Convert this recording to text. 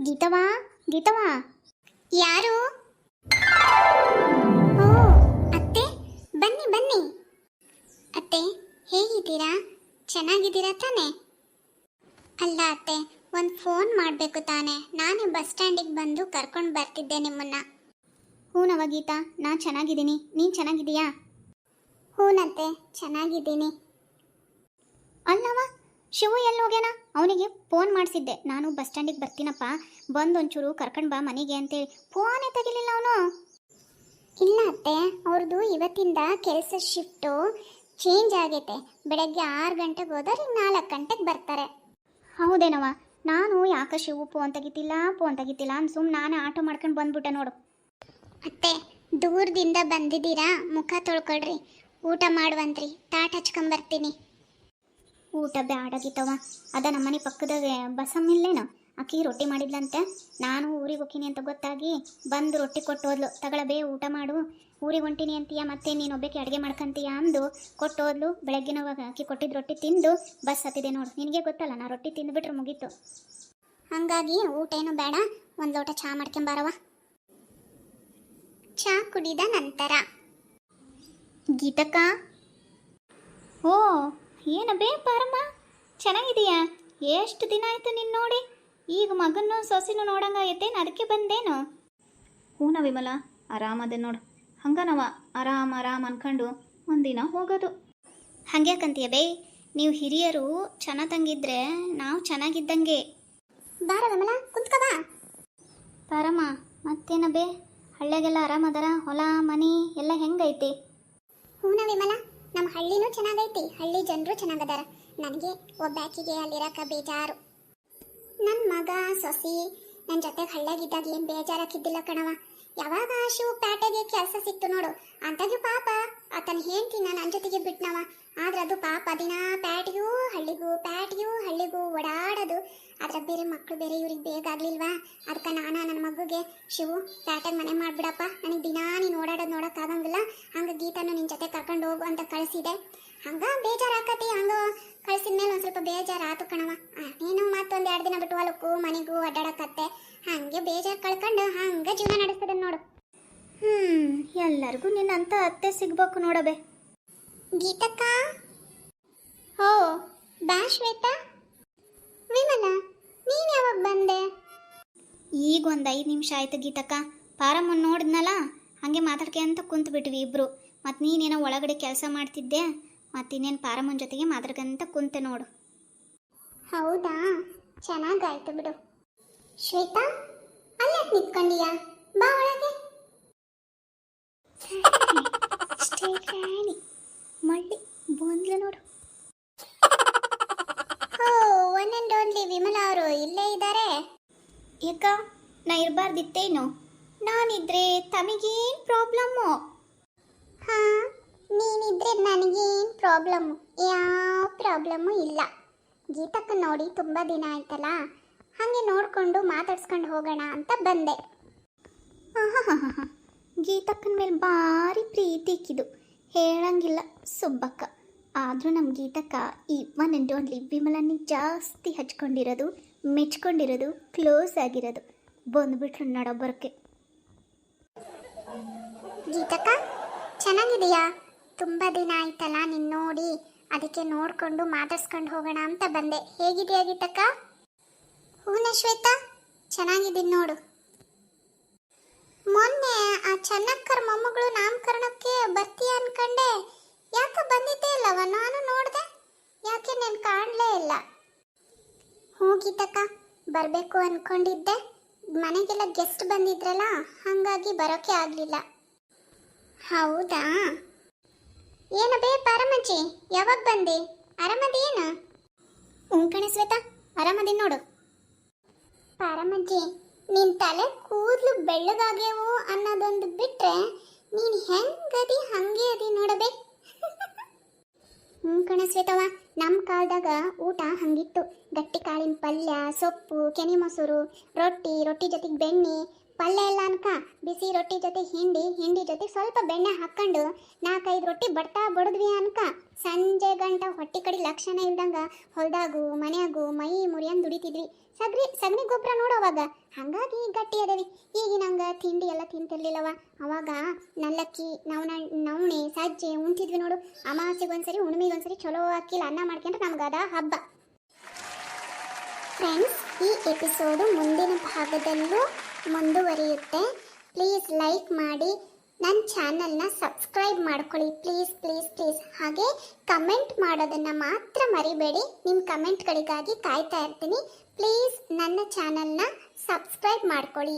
ಗೀತವಾ ಗೀತವಾ. ಯಾರು? ಓ ಅತ್ತೆ, ಬನ್ನಿ ಬನ್ನಿ. ಅತ್ತೆ ಹೇಗಿದ್ದೀರಾ? ಚೆನ್ನಾಗಿದ್ದೀರಾ ತಾನೆ? ಅಲ್ಲ ಅತ್ತೆ, ಒಂದು ಫೋನ್ ಮಾಡಬೇಕು ತಾನೆ. ನಾನೇ ಬಸ್ ಸ್ಟ್ಯಾಂಡಿಗೆ ಬಂದು ಕರ್ಕೊಂಡು ಬರ್ತಿದ್ದೆ ನಿಮ್ಮನ್ನ. ಹೂನವ ಗೀತಾ, ನಾನು ಚೆನ್ನಾಗಿದ್ದೀನಿ. ನೀನು ಚೆನ್ನಾಗಿದ್ದೀಯಾ? ಹೂನತ್ತೆ, ಚೆನ್ನಾಗಿದ್ದೀನಿ. ಅಲ್ಲವ ಶಿವು ಎಲ್ಲಿ ಹೋಗ್ಯಾನ? ಅವನಿಗೆ ಫೋನ್ ಮಾಡಿಸಿದ್ದೆ ನಾನು. ಬಸ್ ಸ್ಟ್ಯಾಂಡಿಗೆ ಬರ್ತೀನಪ್ಪ, ಬಂದು ಒಂಚೂರು ಕರ್ಕೊಂಡು ಬಾ ಮನೆಗೆ ಅಂತೇಳಿ. ಫೋನೇ ತೆಗಿಲಿಲ್ಲ ಅವನು. ಇಲ್ಲ ಅತ್ತೆ, ಅವ್ರದ್ದು ಇವತ್ತಿಂದ ಕೆಲಸ ಶಿಫ್ಟು ಚೇಂಜ್ ಆಗೈತೆ. ಬೆಳಗ್ಗೆ 6 ಗಂಟೆಗೆ ಹೋದರೆ 4 ಗಂಟೆಗೆ ಬರ್ತಾರೆ. ಹೌದೇನವ? ನಾನು ಯಾಕೆ ಶಿವು ಫೋನ್ ತೆಗಿತಿಲ್ಲ ಅಂತ ಸುಮ್ಮನೆ ನಾನೇ ಆಟೋ ಮಾಡ್ಕೊಂಡು ಬಂದ್ಬಿಟ್ಟೆ ನೋಡು. ಅತ್ತೆ ದೂರದಿಂದ ಬಂದಿದ್ದೀರಾ, ಮುಖ ತೊಳ್ಕೊಳ್ರಿ, ಊಟ ಮಾಡುವಂತ್ರಿ. ತಾಟ್ ಹಚ್ಕೊಂಬರ್ತೀನಿ. ಊಟ ಬ್ಯಾಡಾಗಿತ್ತವ. ಅದ ನಮ್ಮನೆ ಪಕ್ಕದಾಗ ಬಸಮ್ಮಿಲ್ಲೇನು, ಅಕ್ಕಿ ರೊಟ್ಟಿ ಮಾಡಿದ್ಲಂತೆ. ನಾನು ಊರಿಗೆ ಹೋಗ್ತೀನಿ ಅಂತ ಗೊತ್ತಾಗಿ ಬಂದು ರೊಟ್ಟಿ ಕೊಟ್ಟು ಹೋದ್ಲು. ತಗೊಳಬೇ ಊಟ ಮಾಡು, ಊರಿಗೆ ಹೊಂಟೀನಿ ಅಂತೀಯ, ಮತ್ತೆ ನೀನು ಒಬ್ಬಕ್ಕೆ ಅಡುಗೆ ಮಾಡ್ಕೊಂತೀಯ ಅಂದು ಕೊಟ್ಟು ಹೋದ್ಲು. ಬೆಳಗ್ಗಿನವಾಗ ಅಕ್ಕಿ ಕೊಟ್ಟಿದ್ದು ರೊಟ್ಟಿ ತಿಂದು ಬಸ್ ಹತ್ತಿದೆ ನೋಡು. ನಿನಗೆ ಗೊತ್ತಲ್ಲ, ನಾ ರೊಟ್ಟಿ ತಿಂದುಬಿಟ್ರೆ ಮುಗೀತು. ಹಾಗಾಗಿ ಊಟ ಏನು ಬೇಡ, ಒಂದು ಲೋಟ ಚಹಾ ಮಾಡ್ಕೊಂಬಾರವ. ಚಹಾ ಕುಡಿದ ನಂತರ ಗೀತಕ್ಕ. ಓ ಏನಬೇ ಪಾರಮ್ಮ, ಚೆನ್ನಾಗಿದೀಯಾ? ಎಷ್ಟು ದಿನ ಆಯ್ತು ನಿನ್ನ ನೋಡಿ. ಈಗ ಮಗನ್ನು ಸೊಸಿನೂ ನೋಡಂಗಾಗೈತೇನು, ಅದಕ್ಕೆ ಬಂದೇನು? ಹೂನ ವಿಮಲ, ಆರಾಮದೆ ನೋಡು. ಹಂಗನವ ಆರಾಮ್ ಅನ್ಕೊಂಡು ಒಂದಿನ ಹೋಗೋದು. ಹಂಗ್ಯಾಕಂತೀಯ ಬೇ? ನೀವು ಹಿರಿಯರು ಚೆನ್ನಾಗಿದ್ರೆ ನಾವು ಚೆನ್ನಾಗಿದ್ದಂಗೆ. ಬಾರ ವಿಮಲ, ಕುಂತ್ಕಬಾ. ಪಾರಮ್ಮ ಮತ್ತೇನ ಬೇ, ಹಳ್ಳಿಯಾಗೆಲ್ಲ ಆರಾಮದಾರ? ಹೊಲ ಮನಿ ಎಲ್ಲ ಹೆಂಗೈತಿ? ಹೂನ ವಿಮಲ, ನಮ್ಮ ಹಳ್ಳಿನೂ ಚೆನ್ನಾಗೈತಿ, ಹಳ್ಳಿ ಜನರು ಚೆನ್ನಾಗದಾರ. ನನಗೆ ಒಬ್ಬಾಕಿಗೆ ಅಲ್ಲಿರಕ ಬೇಜಾರು. ನನ್ನ ಮಗ ಸೊಸಿ ನನ್ನ ಜೊತೆಗೆ ಹಳ್ಳಿಯಾಗಿದ್ದಾಗ ಏನು ಬೇಜಾರಾಕಿದ್ದಿಲ್ಲ ಕಣವ. ಯಾವಾಗ ಶಿವ ಪ್ಯಾಟೆಗೆ ಕೆಲಸ ಸಿಕ್ತು ನೋಡು, ಅಂತಾಗ್ಯೂ ಪಾಪ ಆತನ ಹೆಂಡ್ತಿನ ನನ್ನ ಜೊತೆಗೆ ಬಿಟ್ನವ. ಆದ್ರೆ ಅದು ಪಾಪ ದಿನ ಪ್ಯಾಟಿಗೂ ಹಳ್ಳಿಗೂ ಓಡಾಡೋದು. ಅದ್ರ ಬೇರೆ ಮಕ್ಕಳು ಬೇರೆ, ಇವ್ರಿಗೆ ಬೇಗ ಆಗ್ಲಿಲ್ವಾ? ಅದಕ್ಕೆ ನಾನು ನನ್ನ ಮಗುಗೆ ಶಿವು ಪ್ಯಾಟಾಗ ಮನೆ ಮಾಡಿಬಿಡಪ್ಪ, ನನಗೆ ದಿನಾ ನೀನು ಓಡಾಡೋದು ನೋಡೋಕ್ಕಾಗಂಗಿಲ್ಲ, ಹಂಗೆ ಗೀತನು ನಿನ್ನ ಜೊತೆ ಕರ್ಕೊಂಡು ಹೋಗು ಅಂತ ಕಳಿಸಿದೆ. ಹಂಗೆ ಬೇಜಾರಾಕತಿ. ಹಂಗೆ ಕಳಿಸಿದ್ಮೇಲೆ ಒಂದು ಸ್ವಲ್ಪ ಬೇಜಾರಾತು ಕಣವ. ನೀನು ಮತ್ತೊಂದು 2 ದಿನ ಬಿಟ್ಟು ಹೊಲಕ್ಕೂ ಮನೆಗೂ ಅಡ್ಡಾಡಕತ್ತೆ. ಹಾಗೆ ಬೇಜಾರು ಕಳ್ಕೊಂಡು ಹಂಗೆ ಜೀವನ ನಡೆಸ್ತದೆ ನೋಡು. ಎಲ್ಲರಿಗೂ ನಿನ್ನಂತ ಅತ್ತೆ ಸಿಗ್ಬೇಕು ನೋಡಬೇ. ಗೀತಕ್ಕ. ಓ ಬಾ ಶ್ವೇತಾ. ವಿಮಲ ನೀನು ಯಾವಾಗ ಬಂದೆ? ಈಗ ಒಂದು 5 ನಿಮಿಷ ಆಯ್ತು ಗೀತಕ್ಕ. ಪಾರಮ್ಮನ್ ನೋಡಿದ್ನಲ್ಲ, ಹಾಗೆ ಮಾತಾಡ್ಕೊಂತ ಕುಂತು ಬಿಟ್ವಿ ಇಬ್ರು. ಮತ್ತು ನೀನೇನೋ ಒಳಗಡೆ ಕೆಲಸ ಮಾಡ್ತಿದ್ದೆ, ಮತ್ತಿನ್ನೇನು ಪಾರಮ್ಮನ ಜೊತೆಗೆ ಮಾತಾಡ್ಕೊಂತ ಕುಂತೆ ನೋಡು. ಹೌದಾ, ಚೆನ್ನಾಗಾಯ್ತು ಬಿಡು. ಶ್ವೇತಾ ಅಲ್ಲೇ ನಿಂತ್ಕೊಂಡಿಯಾ? ಬಾ ಒಳಗೆ. ಮಳ್ಳಿ ಬಂದ್ಲು ನೋಡು. ಓ ಒನ್ ಆ್ಯಂಡ್ ಓನ್ಲಿ ವಿಮಲಾ ಅವರು ಇಲ್ಲೇ ಇದ್ದಾರೆ. ಯಾಕ ನಾ ಇರಬಾರ್ದಿತ್ತೇನು? ನಾನಿದ್ರೆ ತಮಗೇನು ಪ್ರಾಬ್ಲಮ್ಮು? ಹಾ, ನೀನಿದ್ರೆ ನನಗೇನು ಪ್ರಾಬ್ಲಮ್ಮು? ಯಾವ ಪ್ರಾಬ್ಲಮ್ಮು ಇಲ್ಲ. ಗೀತಕ್ಕ ನೋಡಿ ತುಂಬ ದಿನ ಆಯ್ತಲ್ಲ, ಹಾಗೆ ನೋಡಿಕೊಂಡು ಮಾತಾಡ್ಸ್ಕೊಂಡು ಹೋಗೋಣ ಅಂತ ಬಂದೆ. ಹಾಂ, ಗೀತಕ್ಕನ ಮೇಲೆ ಭಾರಿ ಪ್ರೀತಿ ಇಕ್ಕಿದು, ಹೇಳಂಗಿಲ್ಲ ಸುಬ್ಬಕ್ಕ. ಆದರೂ ನಮ್ಮ ಗೀತಕ್ಕ ಈ ಒನ್ ಆ್ಯಂಡ್ ಓನ್ಲಿ ವಿಮಲನಿಗೆ ಜಾಸ್ತಿ ಹಚ್ಕೊಂಡಿರೋದು, ಮೆಚ್ಕೊಂಡಿರೋದು, ಕ್ಲೋಸ್ ಆಗಿರೋದು. ಬಂದುಬಿಟ್ರು ನಡೊಬ್ಬರಕ್ಕೆ. ಗೀತಕ್ಕ ಚೆನ್ನಾಗಿದೆಯಾ? ತುಂಬ ದಿನ ಆಯ್ತಲ್ಲ ನಿನ್ನ ನೋಡಿ, ಅದಕ್ಕೆ ನೋಡಿಕೊಂಡು ಮಾತಾಡ್ಸ್ಕೊಂಡು ಹೋಗೋಣ ಅಂತ ಬಂದೆ. ಹೇಗಿದೆಯಾ ಗೀತಕ್ಕ? ಹೂನ ಶ್ವೇತಾ, ಚೆನ್ನಾಗಿದ್ದೀನಿ ನೋಡು. ಮೊನ್ನೆ ಆ ಚೆನ್ನಕ್ಕರ ಮೊಮ್ಮಗಳು ನಾಮಕರಣಕ್ಕೆ ಬರ್ತೀಯ ಅನ್ಕಂಡೆ, ಯಾಕೆ ಬಂದಿದ್ದೇ ಇಲ್ಲವ? ನಾನು ನೋಡಿದೆ, ಯಾಕೆ ನೀನು ಕಾಣಲೇ ಇಲ್ಲ. ಹ್ಞೂ ಗೀತಕ್ಕ, ಬರಬೇಕು ಅಂದ್ಕೊಂಡಿದ್ದೆ, ಮನೆಗೆಲ್ಲ ಗೆಸ್ಟ್ ಬಂದಿದ್ರಲ್ಲ, ಹಾಗಾಗಿ ಬರೋಕ್ಕೆ ಆಗಲಿಲ್ಲ. ಹೌದಾ? ಏನ ಬೇ ಪಾರಮ್ಮಜ್ಜಿ, ಯಾವಾಗ ಬಂದೆ? ಆರಾಮದೇನು? ಹ್ಞೂ ಕಣೆ ಶ್ವೇತಾ, ಆರಾಮದೀನಿ ನೋಡು. ಪಾರಮ್ಮಜ್ಜಿ, ನಿನ್ನ ತಲೆ ಕೂದಲು ಬೆಳ್ಳಗಾಗ್ಯವು ಅನ್ನೋದೊಂದು ಬಿಟ್ರೆ ನೀನು ಹೆಂಗದಿ ಹಂಗೆ ಅದಿ ನೋಡಬೇ. ಹ್ಞೂ ಕಣೆ ಶ್ವೇತವ, ನಮ್ಮ ಕಾಲದಾಗ ಊಟ ಹಂಗಿತ್ತು. ಗಟ್ಟಿ ಕಾಳಿನ ಪಲ್ಯ, ಸೊಪ್ಪು, ಕೆನೆ ಮೊಸರು, ರೊಟ್ಟಿ ಜೊತೆಗೆ ಬೆಣ್ಣೆ, ಪಲ್ಯ ಎಲ್ಲ ಅನ್ಕ ಬಿಸಿ ರೊಟ್ಟಿ ಜೊತೆ ಹಿಂಡಿ ಜೊತೆ ಸ್ವಲ್ಪ ಬೆಣ್ಣೆ ಹಾಕ್ಕೊಂಡು 4-5 ರೊಟ್ಟಿ ಬಡಿದ್ವಿ ಅನ್ಕ ಸಂಜೆ ಗಂಟ ಹೊಟ್ಟೆ ಕಡೆ ಲಕ್ಷಣ ಇಲ್ದಂಗ ಹೊಲ್ದಾಗು ಮನ್ಯಾಗು ಮೈ ಮುರಿಯಂದು ದುಡಿತಿದ್ವಿ. ಸಗಣಿ ಗೊಬ್ಬರ ನೋಡೋವಾಗ ಹಾಗಾಗಿ ಗಟ್ಟಿ ಅದೇವಿ. ಈಗ ನಂಗೆ ತಿಂಡಿ ಎಲ್ಲ ತಿಂತಿರ್ಲಿಲ್ಲವ. ಅವಾಗ ನಲ್ಲಕ್ಕಿ ನವಣೆ ಸಜ್ಜೆ ಉಣ್ತಿದ್ವಿ ನೋಡು. ಅಮಾವಾಸ್ಯೆಗೊಂದ್ಸರಿ ಹುಣ್ಣಿಮೆಗೊಂದ್ಸರಿ ಚಲೋ ಅಕ್ಕಿಲ್ಲ ಅನ್ನ ಮಾಡ್ಕೊಂಡ್ರೆ ನಮ್ಗೆ ಅದ ಹಬ್ಬ. ಫ್ರೆಂಡ್ಸ್, ಈ ಎಪಿಸೋಡು ಮುಂದಿನ ಭಾಗದಲ್ಲೂ ಮುಂದುವರಿಯುತ್ತೆ. ಪ್ಲೀಸ್ ಲೈಕ್ ಮಾಡಿ, ನನ್ನ ಚಾನಲ್ನ ಸಬ್ಸ್ಕ್ರೈಬ್ ಮಾಡ್ಕೊಳ್ಳಿ ಪ್ಲೀಸ್ ಪ್ಲೀಸ್ ಪ್ಲೀಸ್. ಹಾಗೆ ಕಮೆಂಟ್ ಮಾಡೋದನ್ನು ಮಾತ್ರ ಮರಿಬೇಡಿ. ನಿಮ್ಮ ಕಮೆಂಟ್ಗಳಿಗಾಗಿ ಕಾಯ್ತಾ ಇರ್ತೀನಿ. ಪ್ಲೀಸ್ ನನ್ನ ಚಾನಲ್ನ ಸಬ್ಸ್ಕ್ರೈಬ್ ಮಾಡ್ಕೊಳ್ಳಿ.